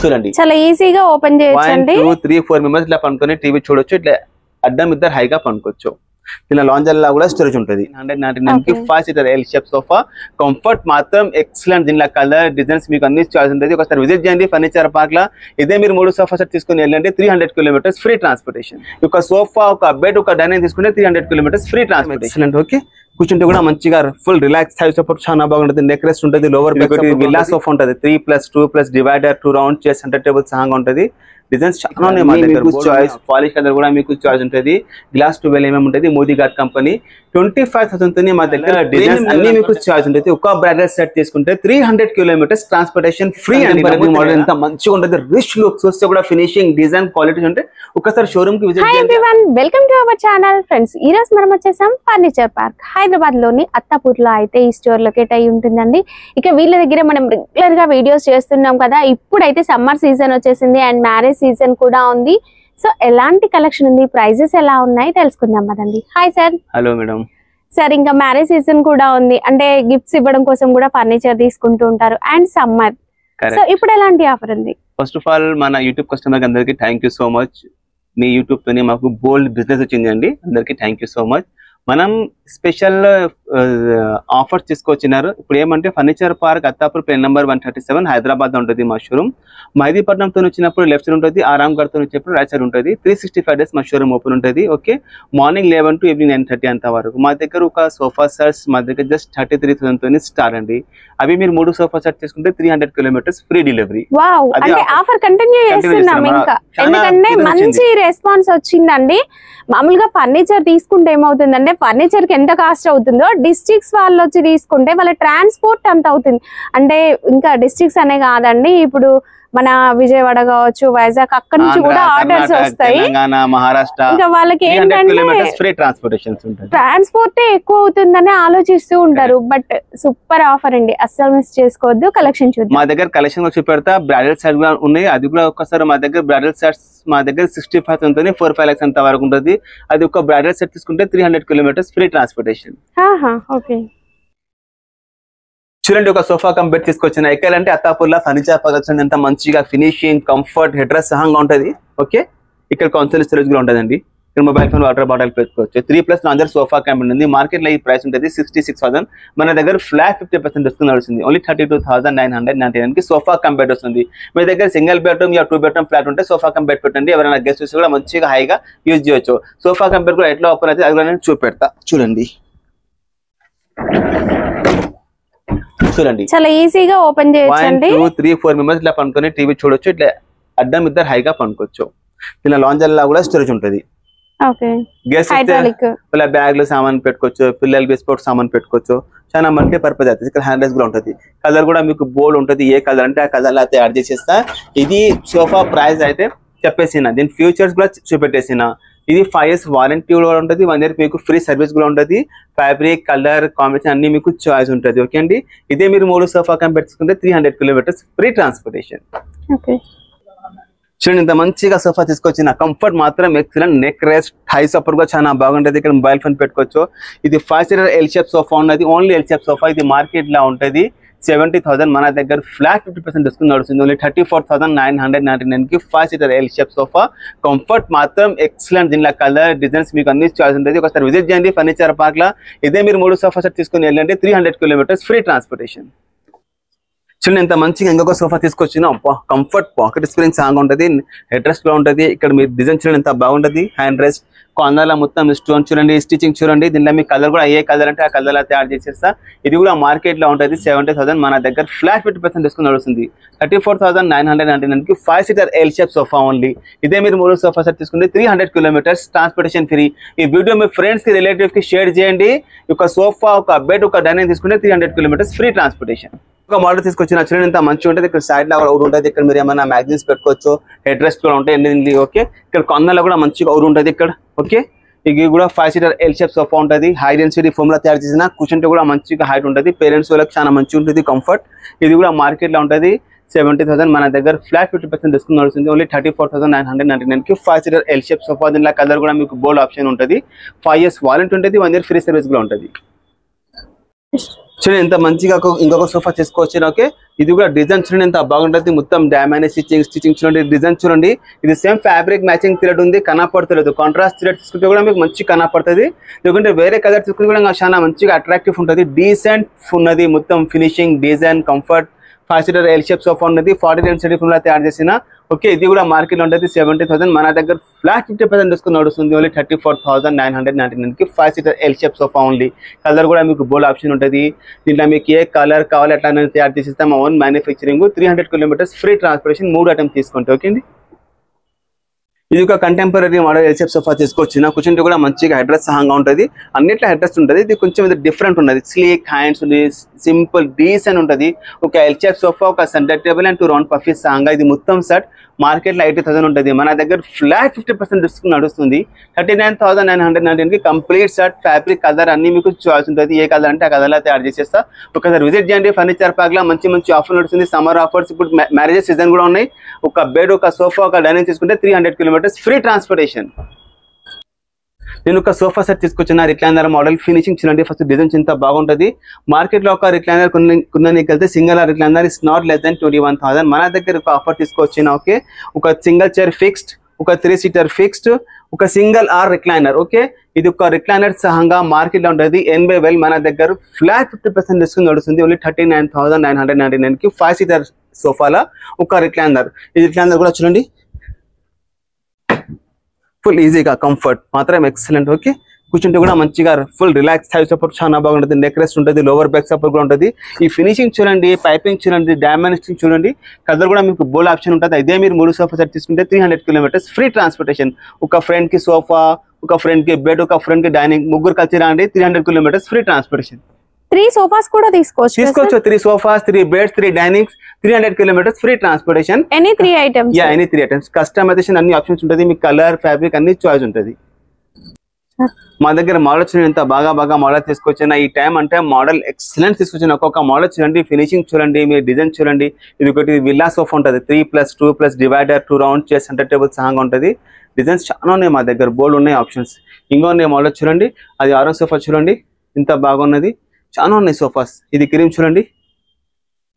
చూడండి చాలా ఈజీగా ఓపెన్ చేయొచ్చండి 1 2 3 4 మెంబర్స్ ఇట్లా పనుకొని టీవీ చూడొచ్చు ఇట్లా అడ్డం ఇద్దరు హైగా పనుకోవచ్చు ఇలా లాంజర్ లా కూడా స్టోరేజ్ ఉంటది 199 కి 5 seater L shape sofa comfort మాత్రం ఎక్సలెంట్ దీనిలో కలర్ డిజైన్స్ మీకు అన్ని చాయిస్ ఉంటుంది ఒకసారి విజిట్ చేయండి ఫర్నిచర్ పార్క్ లా ఇదే మీరు 3 సోఫా సెట్ తీసుకొని వెళ్ళండి 300 కిలోమీటర్స్ ఫ్రీ ట్రాన్స్పోర్టేషన్ ఒక సోఫా ఒక బెడ్ ఒక డైనింగ్ తీసుకుంటే 300 కిలోమీటర్స్ ఫ్రీ ట్రాన్స్పోర్టేషన్ ఓకే కూర్చుంటే కూడా మంచిగా ఫుల్ రిలాక్స్ థై సపోర్ట్ చాలా బాగుంటుంది నెక్ రెస్ట్ ఉంటుంది లోవర్ బ్యాక్ విల్లా సోఫా ఉంటుంది 3+2+ divider 2 round chair centre table సహంగా ఉంటుంది డిజైన్స్ చాలా ఉన్నాయి మా దగ్గర చాయిస్ పాలిష్ కలర్ కూడా మీకు చాయిస్ ఉంటుంది గ్లాస్ 12 mm ఉంటుంది మోదీ గార్డ్ కంపెనీ 25,000 తోనే మా దగ్గర డిజైన్స్ అన్ని మీకు చాయిస్ ఉంటుంది ఒక బ్రైడల్ సెట్ తీసుకుంటే 300 కిలోమీటర్స్ ట్రాన్స్పోర్టేషన్ ఫ్రీ అండి మోడల్ ఎంత మంచిగా ఉంటుంది రిచ్ లుక్ చూస్తే కూడా ఫినిషింగ్ డిజైన్ క్వాలిటీ ఉంటే ఒకసారి షోరూమ్ కి విజిట్ చేయండి. Hi everyone welcome to our channel friends ఈ రోజు మనం వచ్చేసాం ఫర్నిచర్ పార్క్ హైదరాబాద్ లోని అత్తాపూర్ లో అయితే ఈ స్టోర్ లొకేట్ అయి ఉంటుందండి ఇక వీళ్ళ దగ్గర మనం రెగ్యులర్ గా వీడియోస్ చేస్తున్నాం కదా ఇప్పుడైతే సమ్మర్ సీజన్ వచ్చేసింది అండ్ మ్యారేజ్ సీజన్ కూడా ఉంది సో ఎలాంటి కలెక్షన్ ఉంది ప్రైజెస్ ఎలా ఉన్నాయి తెలుసుకుందాం కదండి hi sir hello madam sir ఇంకా మ్యారేజ్ సీజన్ కూడా ఉంది అంటే గిఫ్ట్స్ ఇవ్వడం కోసం కూడా ఫర్నిచర్ తీసుకుంటూ ఉంటారు అండ్ సమ్మర్ సో ఇప్పుడు ఎలాంటి ఆఫర్ ఉంది ఫస్ట్ ఆఫ్ ఆల్ మన యూట్యూబ్ కస్టమర్ అందరికి థ్యాంక్ యూ సో మచ్ మీ యూట్యూబ్ తోనే మాకు బోల్డ్ బిజినెస్ వచ్చిందండి అందరికి థ్యాంక్ యూ సో మచ్ మనం స్పెషల్ ఆఫర్స్ తీసుకొచ్చినారు ఇప్పుడు ఏమంటే furniture park Attapur plane number 137 Hyderabad ఉంటుంది మా షోరూమ్ మైదీపట్నంతో వచ్చినప్పుడు లెఫ్ట్ సైడ్ ఉంటుంది ఆరాంఘర్తో వచ్చినప్పుడు రైట్ సైడ్ ఉంటుంది 365 డేస్ మా షోరూమ్ ఓపెన్ ఉంటుంది ఓకే మార్నింగ్ 11 to ఈవినింగ్ 9:30 అంత వరకు మా దగ్గర ఒక సోఫా సెట్స్ మా దగ్గర జస్ట్ 33,000 తోని స్టార్ట్ అండి అవి మీరు 3 సోఫా సెట్ తీసుకుంటే 300 కిలోమీటర్స్ ఫ్రీ డెలివరీ వావ్ అంటే ఆఫర్ కంటిన్యూ చేస్తున్నాం ఇంకా ఎందుకంటే మంచి రెస్పాన్స్ వచ్చిందండి మామూలుగా ఫర్నిచర్ తీసుకుంటే ఏమవుతుందంటే ఫర్నిచర్ కి ఎంత కాస్ట్ అవుతుందో డిస్ట్రిక్ట్స్ వాళ్ళు వచ్చి తీసుకుంటే వాళ్ళ ట్రాన్స్పోర్ట్ అంత అవుతుంది అంటే ఇంకా డిస్ట్రిక్ట్స్ అనే కాదండి ఇప్పుడు మన విజయవాడ కావచ్చు వైజాగ్ అక్కడ నుంచి కూడా ఆర్డర్స్ వస్తాయి మహారాష్ట్ర ఇంకా వాళ్ళకి ఏంటంటే ట్రాన్స్పోర్ట్ ఎక్కువ అవుతుందని ఆలోచిస్తూ ఉంటారు బట్ సూపర్ ఆఫర్ అండి అస్సలు మిస్ చేసుకోవద్దు కలెక్షన్ చూద్దాం మా దగ్గర కలెక్షన్ చూపెడతా బ్రైడల్ సెట్ కూడా ఉన్నాయి అది కూడా ఒకసారి మా దగ్గర బ్రైడల్ సెట్స్ మా దగ్గర 65,000 4-5 lakhs అంత వరకు ఉంటుంది అది ఒక బ్రైడల్ సెట్ తీసుకుంటే 300 కిలోమీటర్స్ ఫ్రీ ట్రాన్స్పోర్టేషన్ చూడండి ఒక సోఫా కమ్ బెడ్ తీసుకొచ్చిన ఎక్కాలంటే అత్తాపూర్ లో ఫర్నిచర్ పర్క్ ఎంత మంచిగా ఫినిషింగ్ కంఫర్ట్ హెడ్ రెస్ట్ సహంగా ఉంటుంది ఓకే ఇక్కడ కౌన్సిల్ స్టోరేజ్ కూడా ఉంటుందండి ఇక్కడ మొబైల్ ఫోన్ వాటర్ బాటిల్ పెట్టుకోవచ్చు 3+ లాంజర్ సోఫా క్యాబిన్ ఉంది మార్కెట్ లో ఈ ప్రైస్ ఉంటుంది 66,000 మన దగ్గర ఫ్లాట్ 50% డిస్కౌంట్ నడుస్తుంది ఓన్లీ 32,999 కి సోఫా కమ్ బెడ్ వస్తుంది మీ దగ్గర single bedroom yeah 2 bedroom flat ఉంటే సోఫా కమ్ బెడ్ పెట్టండి ఎవరైనా గెస్ట్ కూడా మంచిగా హైగా యూజ్ చేయొచ్చు సోఫా కమ్ బెడ్ కూడా ఎట్లా ఓపెన్ అయితే అది కూడా నేను చూపెడతా చూడండి చాలా ఈజీగా ఓపెన్ చేయొచ్చండి 1 2 3 4 మెంబర్స్ ఇట్లా పనుకొని టీవీ చూడొచ్చు ఇట్లా అడ్డం ఇద్దరు హైగా పనుకోవచ్చు ఇలా లాంజర్ లా కూడా స్టోరేజ్ ఉంటది ఇలా బ్యాగ్లు సామాన్ పెట్టుకోవచ్చు పిల్లలకి స్పోర్ట్స్ సామాన్ పెట్టుకోవచ్చు చాలా మల్టీ పర్పస్ అవుతుంది ఇక్కడ హ్యాండ్ రైస్ కూడా ఉంటుంది కలర్ కూడా మీకు బోల్డ్ ఉంటుంది ఏ కలర్ అంటే ఆ కలర్ అయితే యాడ్ చేసేస్తా ఇది సోఫా ప్రైస్ అయితే చెప్పేసిన దీని ఫ్యూచర్స్ కూడా చూపెట్టేసిన ఇది 5 years వారంటీ కూడా ఉంటుంది 1 year మీకు ఫ్రీ సర్వీస్ కూడా ఉంటుంది ఫ్యాబ్రిక్ కలర్ కాంబినేషన్ అన్ని మీకు చాయిస్ ఉంటుంది ఓకే అండి ఇదే మీరు 3 సోఫా కమ్ పెట్టుకుంటే 300 కిలోమీటర్స్ ఫ్రీ ట్రాన్స్పోర్టేషన్ చూడండి ఇంత మంచిగా సోఫా తీసుకొచ్చిన కంఫర్ట్ మాత్రం excellent neck rest high support కూడా చాలా బాగుంటుంది ఇక్కడ మొబైల్ ఫోన్ పెట్టుకోవచ్చు ఇది 5 seater ఎల్ షేప్ సోఫా ఉన్నది ఓన్లీ ఎల్ షేప్ సోఫా ఇది మార్కెట్ లో ఉంటుంది 70,000 మన దగ్గర ఫ్లాట్ 50% డిస్కౌంట్ నడుస్తుంది ఓన్లీ 34,999 కి 5 seater L shape sofa comfort మాత్రం ఎక్సలెంట్ దీనిలో కలర్ డిజైన్స్ మీకు అన్ని చాయిస్ ఉంటుంది ఒకసారి విజిట్ చేయండి ఫర్నిచర్ పార్క్ లా ఇదే మీరు 3 సోఫా సెట్ తీసుకుని వెళ్ళండి 300 కిలోమీటర్స్ ఫ్రీ ట్రాన్స్పోర్టేషన్ చూడండి ఎంత మంచిగా ఇంకొక సోఫా తీసుకొచ్చిన కంఫర్ట్ పాకెట్ స్ప్రింగ్ సాంగ్ ఉంటుంది హెడ్ రెస్ట్ లో ఉంటుంది ఇక్కడ మీరు డిజైన్ చూడండి ఎంత బాగుంటుంది హ్యాండ్ రెస్ట్ కార్నర్లో మొత్తం స్టోన్ చూడండి స్టిచింగ్ చూడండి దీనిలో మీ కలర్ కూడా ఏ కలర్ అంటే ఆ కలర్ తయారు చేసేస్తా ఇది కూడా మార్కెట్ లో ఉంటుంది 70,000 మన దగ్గర ఫ్లాట్ 50% డిస్కౌంట్ నడుస్తుంది 34,999 కి 5 seater L shape sofa only ఇదే మీరు 3 సోఫా సెట్ తీసుకుంటే 300 కిలోమీటర్స్ ట్రాన్స్పోర్టేషన్ ఫ్రీ ఈ వీడియో మీ ఫ్రెండ్స్ కి రిలేటివ్స్ కి షేర్ చేయండి ఒక సోఫా ఒక బెడ్ ఒక డైనింగ్ తీసుకుంటే 300 కిలోమీటర్స్ ఫ్రీ ట్రాన్స్పోర్టేషన్ ఒక మోడల్ తీసుకొచ్చిన చూడండి ఎంత మంచిగా ఉంటుంది ఇక్కడ సైడ్ లో కూడా ఉంటుంది ఇక్కడ మీరు ఏమైనా మ్యాగజైన్స్ పెట్టుకోవచ్చు హెడ్ రెస్ట్ కూడా ఉంటాయి ఓకే ఇక్కడ కార్నర్లో కూడా మంచిగా ఉంటుంది ఇక్కడ ఓకే ఇది కూడా 5 seater ఎల్ షేప్ సోఫా ఉంటుంది హై డెన్సిటీ ఫోమ్ లో తయారు చేసిన కూర్చుంటే కూడా మంచిగా హైట్ ఉంటుంది పేరెంట్స్ వాళ్ళకి చాలా మంచిగా ఉంటుంది కంఫర్ట్ ఇది కూడా మార్కెట్ లో ఉంటుంది 70,000 మన దగ్గర ఫ్లాట్ 50% డిస్కౌంట్ నడుస్తుంది ఓన్లీ 34,999 కి 5 seater ఎల్ షేప్ సోఫా దీనిలో కలర్ కూడా మీకు బోల్డ్ ఆప్షన్ ఉంటుంది 5 years వారంటీ ఉంటుంది 1 year ఫ్రీ సర్వీస్ కూడా ఉంటుంది చూడండి ఎంత మంచిగా ఇంకొక సోఫా చేసుకోవచ్చు. ఓకే, ఇది కూడా డిజైన్ చూడండి ఎంత బాగుంటుంది. మొత్తం డ్యామేజ్ స్టిచింగ్ చూడండి, డిజైన్ చూడండి. ఇది సేమ్ ఫ్యాబ్రిక్ మ్యాచింగ్ థ్రెడ్ ఉంది, కనపడతలేదు. కాంట్రాస్ట్ థ్రెడ్ తీసుకుంటే కూడా మీకు మంచి కనపడుతుంది. లేకుంటే వేరే కలర్ తీసుకుంటే కూడా చాలా మంచిగా అట్రాక్టివ్ ఉంటుంది. డీసెంట్ ఉన్నది మొత్తం finishing, design, comfort. 5 seater L shape sofa ఉన్నది, 49 సెంటీమీటర్ల తయారు చేసిన. ఓకే, ఇది కూడా మార్కెట్లో ఉంటుంది 70,000. మన దగ్గర ఫ్లాట్ 50% డిస్కౌంట్ నడుస్తుంది. ఓన్లీ 34,999కి 5 seater L shape sofa only. Colour కూడా మీకు బోల్డ్ ఆప్షన్ ఉంటుంది. దీంట్లో మీకు ఏ కలర్ కావాలి అట్లా తయారు చేసిస్తాం. మా own manufacturing, 300 kilometres free transportation, 3 items తీసుకుంటే. ఓకే అండి, ఇది ఒక contemporary model L shape sofa తీసుకొచ్చిన. కూర్చుంటే కూడా మంచిగా హెడ్ రెస్ట్ సహంగా ఉంటుంది. అన్నిట్లో హెడ్ రెస్ట్ ఉంటుంది. ఇది కొంచెం ఇది డిఫరెంట్ ఉన్నది. స్లీక్ హ్యాండ్స్ ఉంది, సింపుల్ డీసెంట్ ఉంటుంది. ఒక ఎల్ షేప్ సోఫా, ఒక centre table and 2 round puffies సహంగా. ఇది మొత్తం సెట్ మార్కెట్లో 80,000 ఉంటుంది. మన దగ్గర ఫ్లాట్ 50% డిస్కౌంట్ నడుస్తుంది. 39,999కి కంప్లీట్ సెట్. ఫ్యాబ్రిక్, కలర్ అన్ని మీకు చాయిస్ ఉంటుంది. ఏ కలర్ అంటే ఆ కలర్లో తయారు చేసేస్తా. ఒకసారి విజిట్ చేయండి. ఫర్నిచర్ పార్క్లో మంచి ఆఫర్ నడుస్తుంది. సమ్మర్ ఆఫర్స్, ఇప్పుడు మ్యారేజెస్ సీజన్ కూడా ఉన్నాయి. ఒక బెడ్, ఒక సోఫా, ఒక డైనింగ్ తీసుకుంటే 300 కిలోమీటర్స్ ఫ్రీ ట్రాన్స్పోర్టేషన్. నేను ఒక సోఫా సెట్ తీసుకొచ్చిన రిక్లైనర్ మోడల్. ఫినిషింగ్ చూడండి, ఫస్ట్ డిజైన్ ఎంత బాగుంటుంది. మార్కెట్లో ఒక రిక్లైనర్ కొనడానికి వెళ్తే single recliner is not less than 21,000. మన దగ్గర ఒక ఆఫర్ తీసుకొచ్చిన. ఓకే, ఒక సింగిల్ చైర్ ఫిక్స్డ్, ఒక 3 సీటర్ ఫిక్స్డ్, ఒక సింగిల్ రిక్లైనర్. ఓకే, ఇది ఒక రిక్లైనర్ సహంగా మార్కెట్లో ఉంటుంది 80,000. మన దగ్గర ఫ్లాట్ 50% డిస్కౌంట్ నడుస్తుంది. ఓన్లీ 39,999కి 5 సీటర్ సోఫాల ఒక రిక్లైనర్. ఈ రిక్లైనర్ కూడా చూడండి, ఫుల్ ఈజీగా కంఫర్ట్ మాత్రం ఎక్సలెంట్. ఓకే, కూర్చుంటే కూడా మంచిగా ఫుల్ రిలాక్స్ థై సపోర్ట్ చాలా బాగుంటుంది. నెక్ రెస్ట్ ఉంటుంది, లోవర్ బ్యాక్ సపోర్ట్ కూడా ఉంటుంది. ఈ ఫినిషింగ్ చూడండి, పైపింగ్ చూడండి, డైమెన్షనింగ్ చూడండి. కలర్ కూడా మీకు బోల్ ఆప్షన్ ఉంటుంది. ఇదే మీరు 3 సోఫా సెట్ తీసుకుంటే 300 కిలోమీటర్స్ ఫ్రీ ట్రాన్స్పోర్టేషన్. ఒక ఫ్రెండ్కి సోఫా, ఒక ఫ్రెండ్కి బెడ్, ఒక ఫ్రెండ్కి డైనింగ్, ముగ్గురు కలిసి రండి, 300 కిలోమీటర్స్ ఫ్రీ ట్రాన్స్పోర్టేషన్. 3 సోఫాస్ కూడా తీసుకోవచ్చు. 3 sofas, 3 beds, 3 dinings, 300 kilometres free transportation. Any 3 items. Any 3 items. Customization అన్ని ఆప్షన్స్ ఉంటుంది. మీకు కలర్, ఫ్యాబ్రిక్ అన్ని చాయిస్ ఉంటుంది. మా దగ్గర మోడల్స్ ఎంత బాగా మోడల్ తీసుకొచ్చిన. ఈ టైం అంటే మోడల్ ఎక్సలెంట్ తీసుకొచ్చిన. ఒక్కొక్క మోడల్ చూడండి, ఫినిషింగ్ చూడండి, మీరు డిజైన్ చూడండి. ఇది ఒకటి విల్లా సోఫా ఉంటుంది, 3+2+ divider, 2 round chair, centre table సహంగా ఉంటుంది. డిజైన్స్ చాలా ఉన్నాయి మా దగ్గర, బోల్డ్ ఉన్నాయి ఆప్షన్స్. ఇంకో ఉన్నాయి మోడల్ చూడండి, అది ఆరో సోఫా చూడండి ఇంత బాగున్నది. చాలా ఉన్నాయి సోఫాస్. ఇది క్రీమ్ చూడండి,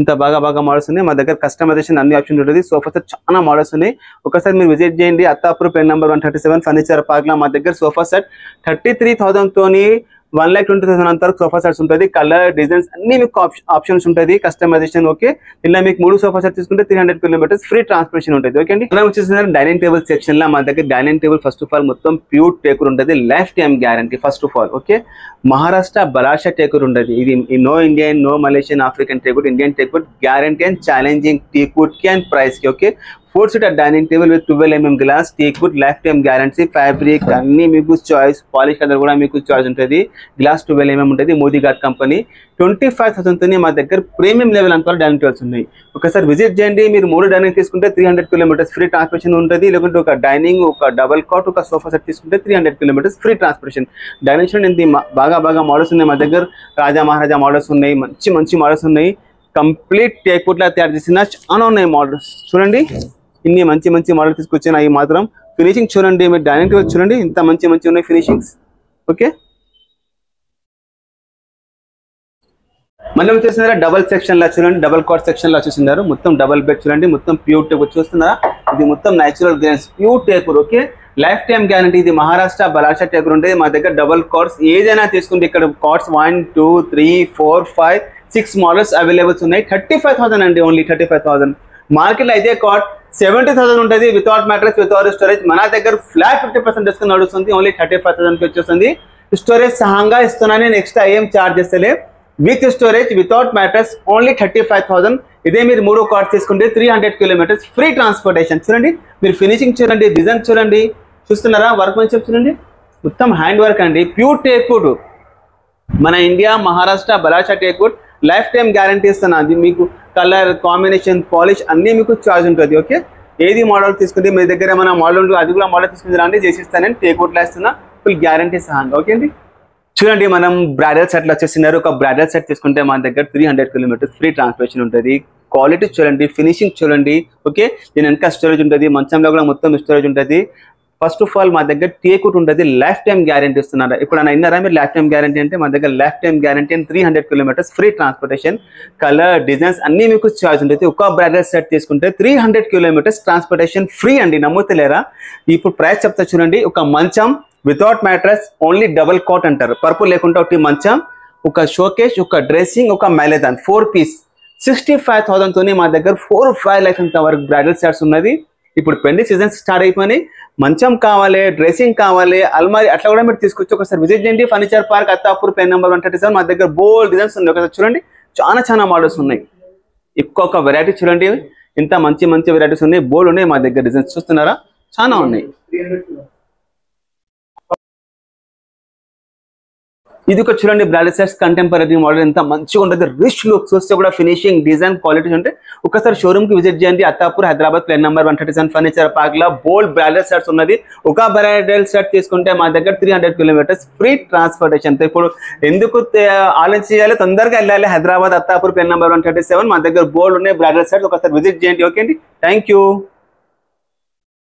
ఇంత బాగా మోడల్స్ ఉన్నాయి మా దగ్గర. కస్టమైజేషన్ అన్ని ఆప్షన్ ఉంటుంది. సోఫాస్ చాలా మోడల్స్ ఉన్నాయి. ఒకసారి మీరు విజిట్ చేయండి. అత్తాపూర్ పెన్ నెంబర్ 137 ఫర్నిచర్ పార్క్లో మా దగ్గర సోఫా సెట్ 33,000 తోని 1,20,000 అంత వరకు సోఫా సెట్స్ ఉంటుంది. కలర్, డిజైన్స్ అన్ని మీకు ఆప్షన్స్ ఉంటుంది. కస్టమైజేషన్. ఓకే, ఇలా మీకు 3 సోఫా సెట్ తీసుకుంటే 300 కిలోమీటర్స్ ఫ్రీ ట్రాన్స్పోర్టేషన్ ఉంటుంది. ఓకే అండి, మనం వచ్చేసి డైనింగ్ టేబుల్ సెక్షన్ లో మా దగ్గర dining table first of all మొత్తం ప్యూర్ టేకూర్ ఉంటుంది. Life time guarantee first of all. Okay, Maharashtra Balharshah teakwood ఉంటుంది. ఇది no Indian, no Malaysian, African teakwood, Indian teakwood guarantee and challenging teakwood కి అండ్ ప్రైస్ కి. Okay, 4 seater dining table with 12 mm glass, teakwood life time guarantee. Fabric అన్ని మీకు choice, polish colour కూడా మీకు choice ఉంటుంది. Glass 12 mm ఉంటుంది. Modi gourd company. 25,000 తోనే మా దగ్గర ప్రీమియం లెవెల్ అంతా డైనింగ్ టేబుల్స్ ఉన్నాయి. ఒకసారి విజిట్ చేయండి. మీరు 3 డైనింగ్ తీసుకుంటే 300 కిలోమీటర్స్ ఫ్రీ ట్రాన్స్పోర్టేషన్ ఉంటుంది. లేకుంటే ఒక డైనింగ్, ఒక డబల్ కాట్, ఒక సోఫా సెట్ తీసుకుంటే 300 కిలోమీటర్స్ ఫ్రీ ట్రాన్స్పోర్టేషన్. డైనింగ్ చూడండి బాగా మోడల్స్ ఉన్నాయి మా దగ్గర. రాజా మహారాజా మోడల్స్ ఉన్నాయి, మంచి మోడల్స్ ఉన్నాయి. కంప్లీట్ టేకూర్ లా తయారు చేసిన చాలా ఉన్నాయి మోడల్స్. చూడండి ఇన్ని మంచి మోడల్ తీసుకొచ్చిన. ఈ మాత్రం ఫినిషింగ్ చూడండి, మీరు డైనింగ్ టేబుల్ చూడండి ఇంత మంచి ఉన్నాయి ఫినిషింగ్స్. ఓకే, మళ్ళీ వచ్చేస్తున్నారా డబల్ సెక్షన్ లా చూడండి, డబల్ కాట్ సెక్షన్ లో వచ్చేసినారు. మొత్తం డబల్ బెడ్ చూడండి, మొత్తం ప్యూర్ టేకూర్ చూస్తున్నారా. ఇది మొత్తం natural grains, pure teakwood. Okay, life time guarantee. ఇది మహారాష్ట్ర బలాషా టేకూర్ ఉంటుంది. మా దగ్గర డబల్ కార్డ్స్ ఏదైనా తీసుకుంటే ఇక్కడ కార్డ్స్ 1, 2, 3, 4, 5, 6 మోడల్స్ అవైలబుల్స్ ఉన్నాయి. 35,000 అండి, ఓన్లీ 35,000. మార్కెట్లో అయితే కార్డ్ 70,000 ఉంటుంది వితౌట్ మ్యాట్రెస్, వితౌట్ స్టోరేజ్. మన దగ్గర ఫ్లాట్ 50% డిస్కౌంట్ నడుస్తుంది. ఓన్లీ 35,000కి వచ్చేస్తుంది. స్టోరేజ్ సహంగా ఇస్తున్నాను, నేను ఎక్స్ట్రా ఏం చార్జ్ చేస్తలే. With storage, without mattress, only 35,000. ఇదే మీరు 3 కార్డ్స్ తీసుకుంటే 300 కిలోమీటర్స్ ఫ్రీ ట్రాన్స్పోర్టేషన్. చూడండి మీరు ఫినిషింగ్ చూడండి, డిజైన్ చూడండి, చూస్తున్నారా. వర్క్ మంచి చూడండి, మొత్తం హ్యాండ్ వర్క్ అండి, ప్యూర్ టేకూర్. మన India Maharashtra Balharshah teakwood life time guarantee ఇస్తున్నా. అది మీకు కలర్ కాంబినేషన్, పాలిష్ అన్ని మీకు చార్జ్ ఉంటుంది. ఓకే, ఏది మోడల్ తీసుకుంటే మీ దగ్గర ఏమైనా మోడల్ ఉంటుంది అది కూడా మోడల్ తీసుకుంటే రండి, చేసిస్తానని టేకూర్లో ఇస్తున్నా ఫుల్ గ్యారంటీ సహంగా. ఓకే అండి, చూడండి మనం బ్రైడల్ సెట్లు వచ్చేసినారు. ఒక బ్రైడల్ సెట్ తీసుకుంటే మన దగ్గర 300 కిలోమీటర్స్ ఫ్రీ ట్రాన్స్పోర్టేషన్ ఉంటుంది. క్వాలిటీ చూడండి, ఫినిషింగ్ చూడండి. ఓకే, దీని వెనక స్టోరేజ్ ఉంటుంది, మంచంలో కూడా మొత్తం స్టోరేజ్ ఉంటుంది. ఫస్ట్ ఆఫ్ ఆల్ మా దగ్గర టేకుట్ ఉంటుంది, లైఫ్ టైం గ్యారంటీ ఇస్తున్నారు. ఇప్పుడు అన్న ఇన్నారా మీరు లైఫ్ టైం గ్యారంటీ అంటే? మా దగ్గర life time guarantee and 300 kilometres free transportation, colour designs అన్ని మీకు ఛార్జ్ ఉంటుంది. ఒక బ్రైడల్ సెట్ తీసుకుంటే 300 కిలోమీటర్స్ ట్రాన్స్పోర్టేషన్ ఫ్రీ అండి. నమ్ముతలేరా? ఇప్పుడు ప్రైస్ చెప్తా చూడండి. ఒక మంచం without mattress only double cot అంటారు, పర్పుల్ లేకుండా ఒకటి మంచం, ఒక షోకేస్, ఒక డ్రెస్సింగ్, ఒక మైలేదాన్ 4 పీస్ 65,000 తోనే మా దగ్గర 4-5 lakhs అంత వరకు బ్రైడల్ సెట్స్ ఉన్నది. ఇప్పుడు పెళ్లి సీజన్ స్టార్ట్ అయిపోయి మంచం కావాలి, డ్రెస్సింగ్ కావాలి, అల్మారీ అట్లా కూడా మీరు తీసుకొచ్చి ఒకసారి విజిట్ చేయండి. Furniture park Attapur, pen number 137. మా దగ్గర బోల్డ్ డిజైన్స్ ఉన్నాయి. ఒకసారి చూడండి, చాలా మోడల్స్ ఉన్నాయి. ఒక్కొక్క వెరైటీ చూడండి, ఇంత మంచి వెరైటీస్ ఉన్నాయి, బోల్డ్ ఉన్నాయి మా దగ్గర డిజైన్స్. చూస్తున్నారా, చాలా ఉన్నాయి. ఇది ఒక చూడండి బ్రైడల్ సెట్స్, కంటెంపరీ మోడల్, ఎంత మంచిగా ఉంటుంది. రిచ్ లుక్ చూస్తే కూడా ఫినిషింగ్, డిజైన్, క్వాలిటీ ఉంటే ఒకసారి షోరూమ్ కి విజిట్ చేయండి. Attapur, Hyderabad, plane number 137. Furniture park లో బోల్డ్ బ్రైడల్ సెట్స్ ఉన్నది. ఒక బ్రైడల్ సెట్ తీసుకుంటే మా దగ్గర 300 కిలోమీటర్స్ ఫ్రీ ట్రాన్స్పోర్టేషన్. ఇప్పుడు ఎందుకు ఆలోచన చేయాలి, తొందరగా వెళ్ళాలి. Hyderabad, Attapur, plane number 137. మా దగ్గర బోల్డ్ ఉన్నాయి బ్రైడల్ సెట్స్. ఒకసారి విజిట్ చేయండి. ఓకే అండి, థ్యాంక్ యూ.